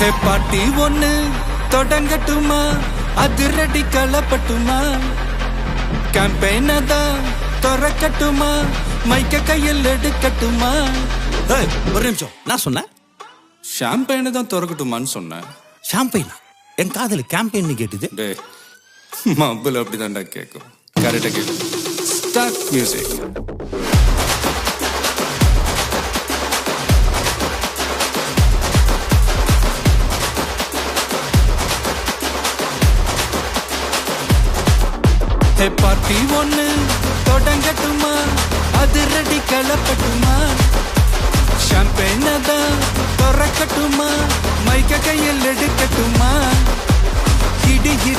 ஹே பாட்டி ஒண்ணு தொடங்கட்டுமா, அதிரடி களப்பட்டுமா, கேம்பெயின தான் திறக்கட்டுமா, மைக்க கையில் எடுக்கட்டுமா. ஒரு நிமிஷம், நான் சொன்னேன் ஷாம்பெயினை தான் திறக்கட்டுமான்னு சொன்னேன். ஷாம்பெயினா? என் காதல கேம்பெயின் கேட்டுது. டே மப்பிள் அப்படிதான்டா கேட்கும். கரெக்டா கேட்கு. Start music. ஹே பார்ட்டி ஒண்ணு தொடங்கட்டுமா, அதிரடி களப்பட்டுமா, ஷாம்பெயினை தான் திறக்கட்டுமா, மைக்க கையில் எடுக்கட்டுமா, இடி